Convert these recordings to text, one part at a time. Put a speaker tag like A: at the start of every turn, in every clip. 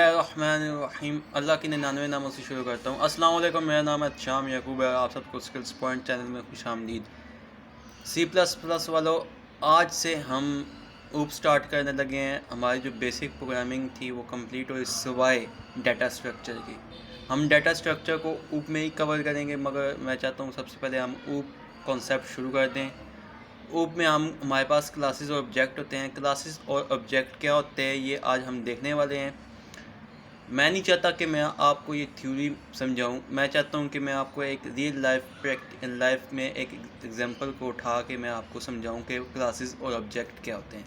A: बिस्मिल्लाहिर्रहमानिर्रहीम। अल्लाह के 99 नामों से शुरू करता हूँ। अस्सलाम वालेकुम, मेरा नाम है शाम याकूब है। आप सबको स्किल्स पॉइंट चैनल में खुश आमदीद। सी प्लस प्लस वालों, आज से हम ऊप स्टार्ट करने लगे हैं। हमारी जो बेसिक प्रोग्रामिंग थी वो कंप्लीट हुई सिवाय डाटा स्ट्रक्चर की। हम डाटा स्ट्रक्चर को ऊप में ही कवर करेंगे, मगर मैं चाहता हूँ सबसे पहले हम ऊप कॉन्सेप्ट शुरू कर दें। ऊप में हमारे पास क्लासेस और ऑब्जेक्ट होते हैं। क्लासेस और ऑब्जेक्ट क्या होते हैं ये आज हम देखने वाले हैं। मैं नहीं चाहता कि मैं आपको ये थ्योरी समझाऊं, मैं चाहता हूं कि मैं आपको एक रियल लाइफ में एक एग्जांपल को उठा के मैं आपको समझाऊं कि क्लासेस और ऑब्जेक्ट क्या होते हैं।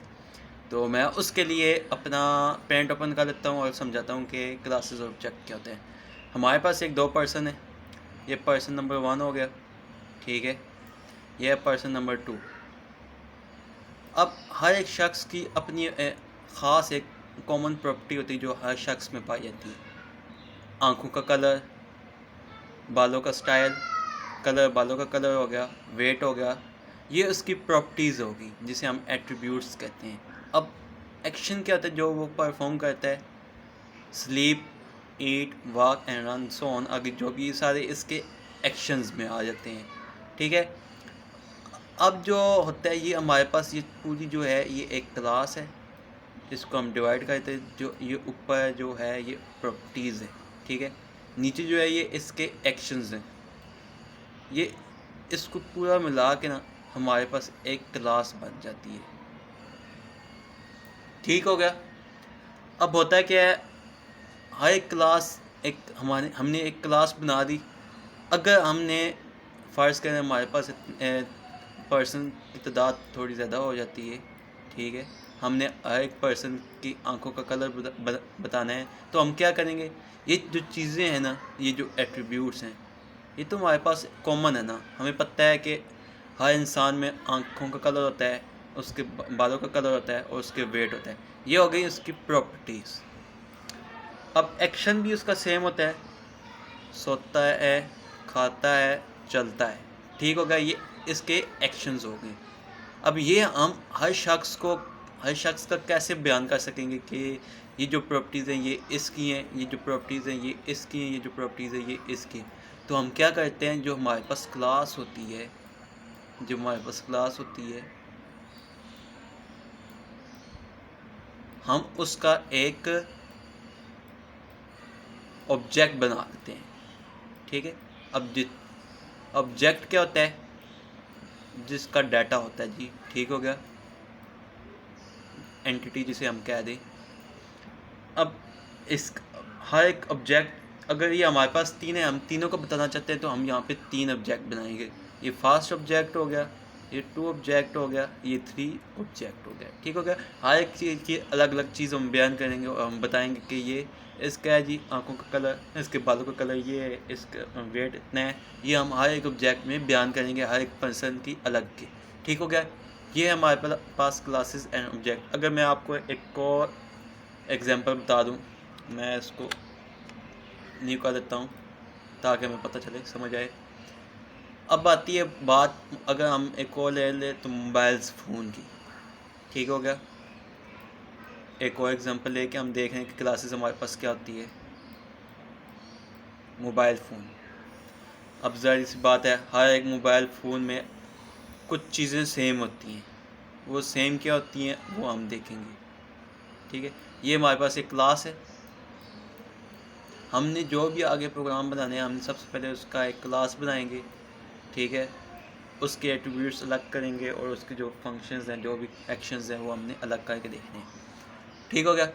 A: तो मैं उसके लिए अपना पेंट ओपन कर लेता हूं और समझाता हूं कि क्लासेस और ऑब्जेक्ट क्या होते हैं। हमारे पास एक दो पर्सन है, ये पर्सन नंबर 1 हो गया, ठीक है। यह है पर्सन नंबर 2। अब हर एक शख्स की अपनी ख़ास एक कॉमन प्रॉपर्टी होती है जो हर शख्स में पाई जाती है। आँखों का कलर, बालों का स्टाइल, बालों का कलर हो गया, वेट हो गया, ये उसकी प्रॉपर्टीज़ होगी जिसे हम एट्रीब्यूट्स कहते हैं। अब एक्शन क्या होता है जो वो परफॉर्म करता है? Sleep, eat, walk and run, so on, आगे जो भी सारे इसके एक्शंस में आ जाते हैं, ठीक है। अब जो होता है ये हमारे पास ये पूरी जो है ये एक क्लास है, इसको हम डिवाइड करते हैं। जो ये ऊपर जो है ये प्रॉपर्टीज़ है, ठीक है। नीचे जो है ये इसके एक्शंस हैं। ये इसको पूरा मिला के ना हमारे पास एक क्लास बन जाती है, ठीक हो गया। अब होता है क्या है, हर एक क्लास एक हमने एक क्लास बना दी। अगर हमने फ़र्ज़ करें हमारे पास पर्सन की तादाद थोड़ी ज़्यादा हो जाती है, ठीक है। हमने हर एक पर्सन की आंखों का कलर बताना है, तो हम क्या करेंगे? ये जो चीज़ें हैं ना, ये जो एट्रीब्यूट्स हैं, ये तो हमारे पास कॉमन है ना। हमें पता है कि हर इंसान में आँखों का कलर होता है, उसके बालों का कलर होता है और उसके वेट होता है। ये हो गई उसकी प्रॉपर्टीज़। अब एक्शन भी उसका सेम होता है, सोता है, खाता है, चलता है, ठीक हो गया। ये इसके एक्शंस हो गए। अब ये हम हर शख्स का कैसे बयान कर सकेंगे कि ये जो प्रॉपर्टीज़ हैं ये इसकी हैं, ये जो प्रॉपर्टीज़ हैं ये इसकी हैं, ये जो प्रॉपर्टीज़ हैं ये इसकी हैं। तो हम क्या करते हैं, जो हमारे पास क्लास होती है, हम उसका एक ऑब्जेक्ट बना देते हैं, ठीक है। अब ऑब्जेक्ट क्या होता है? जिसका डाटा होता है जी, ठीक हो गया, एंटिटी जिसे हम कह दें। अब इस हर एक ऑब्जेक्ट, अगर ये हमारे पास 3 है, हम तीनों को बताना चाहते हैं, तो हम यहाँ पे 3 ऑब्जेक्ट बनाएंगे। ये फर्स्ट ऑब्जेक्ट हो गया, ये 2 ऑब्जेक्ट हो गया, ये 3 ऑब्जेक्ट हो गया, ठीक हो गया। हर एक चीज़ की अलग अलग चीज़ हम बयान करेंगे और हम बताएंगे कि ये इसका है जी आँखों का कलर, इसके बालों का कलर ये है, इसका वेट इतना है। ये हम हर एक ऑब्जेक्ट में बयान करेंगे, हर एक पर्सन की अलग की, ठीक हो गया। ये है हमारे पास क्लासेस एंड ऑब्जेक्ट। अगर मैं आपको एक और एग्जांपल बता दूं, मैं इसको न्यू कर देता हूं ताकि हमें पता चले, समझ आए। अब आती है बात, अगर हम एक और ले ले तो मोबाइल्स फ़ोन की, ठीक हो गया। एक और एग्जांपल लेके हम देख रहे हैं कि क्लासेस हमारे पास क्या होती है, मोबाइल फ़ोन। अब ज़ाहिर सी बात है, हर एक मोबाइल फ़ोन में कुछ चीज़ें सेम होती हैं। वो सेम क्या होती हैं वो हम देखेंगे, ठीक है। ये हमारे पास एक क्लास है। हमने जो भी आगे प्रोग्राम बनाने हैं, हमने सबसे पहले उसका एक क्लास बनाएंगे, ठीक है। उसके एट्रीब्यूट्स अलग करेंगे और उसके जो फंक्शंस हैं, जो भी एक्शंस हैं, वो हमने अलग करके देखने हैं, ठीक हो गया।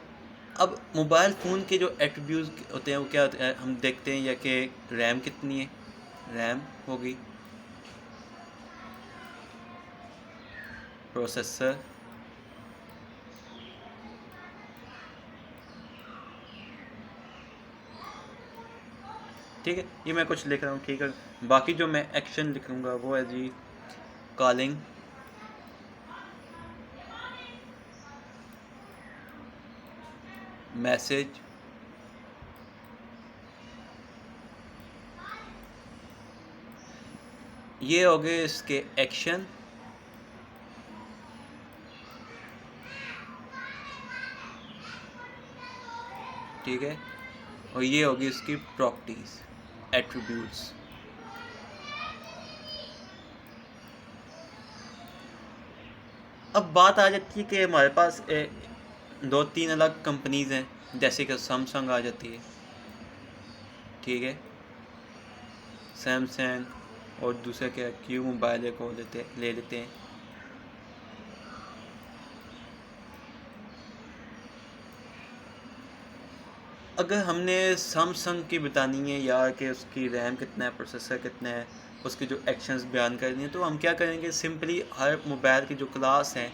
A: अब मोबाइल फ़ोन के जो एट्रीब्यूट्स होते हैं वो क्या होते हैं, हम देखते हैं। या कि रैम कितनी है, रैम हो गई, प्रोसेसर, ठीक है। ये मैं कुछ लिख रहा हूँ, ठीक है। बाकी जो मैं एक्शन लिखूँगा वो है जी कॉलिंग, मैसेज, ये हो गए इसके एक्शन। ठीक है, और ये होगी इसकी प्रॉपर्टीज़, एट्रीब्यूट्स। अब बात आ जाती है कि हमारे पास 2-3 अलग कंपनीज़ हैं, जैसे कि सैमसंग आ जाती है, ठीक है, सैमसंग, और दूसरा क्या क्यू मोबाइल को ले लेते हैं। अगर हमने सैमसंग की बतानी है या कि उसकी रैम कितना है, प्रोसेसर कितना है, उसके जो एक्शंस बयान करनी है, तो हम क्या करेंगे, सिंपली हर मोबाइल की जो क्लास है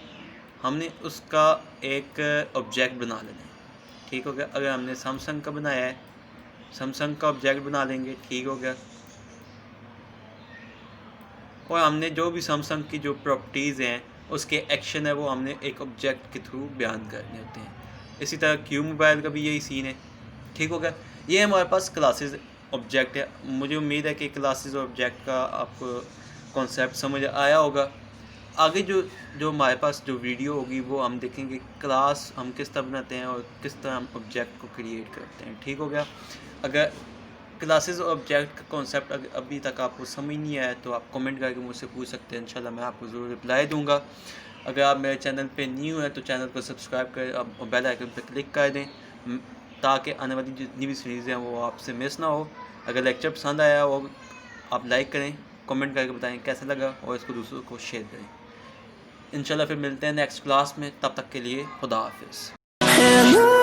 A: हमने उसका एक ऑब्जेक्ट बना लेना है, ठीक हो गया। अगर हमने सैमसंग का बनाया है, सैमसंग का ऑब्जेक्ट बना लेंगे, ठीक हो गया। और हमने जो भी सैमसंग की जो प्रॉपर्टीज़ हैं, उसके एक्शन है, वो हमने एक ऑब्जेक्ट के थ्रू बयान करने होते हैं। इसी तरह क्यू मोबाइल का भी यही सीन है, ठीक हो गया। ये हमारे पास क्लासेस ऑब्जेक्ट है। मुझे उम्मीद है कि क्लासेस और ऑब्जेक्ट का आपको कॉन्सेप्ट समझ आया होगा। आगे जो जो हमारे पास जो वीडियो होगी वो हम देखेंगे क्लास हम किस तरह बनाते हैं और किस तरह हम ऑब्जेक्ट को क्रिएट करते हैं, ठीक हो गया। अगर क्लासेस और ऑब्जेक्ट का कॉन्सेप्ट अभी तक आपको समझ नहीं आया तो आप कमेंट करके मुझसे पूछ सकते हैं, इंशाल्लाह मैं आपको ज़रूर रिप्लाई दूंगा। अगर आप मेरे चैनल पे न्यू हैं तो चैनल को सब्सक्राइब करें और बेल आइकन पर क्लिक कर दें, ताकि आने वाली जितनी भी सीरीज़ हैं वो आपसे मिस ना हो। अगर लेक्चर पसंद आया हो आप लाइक करें, कमेंट करके बताएं कैसा लगा और इसको दूसरों को शेयर करें। इंशाल्लाह फिर मिलते हैं नेक्स्ट क्लास में, तब तक के लिए खुदा हाफिज़।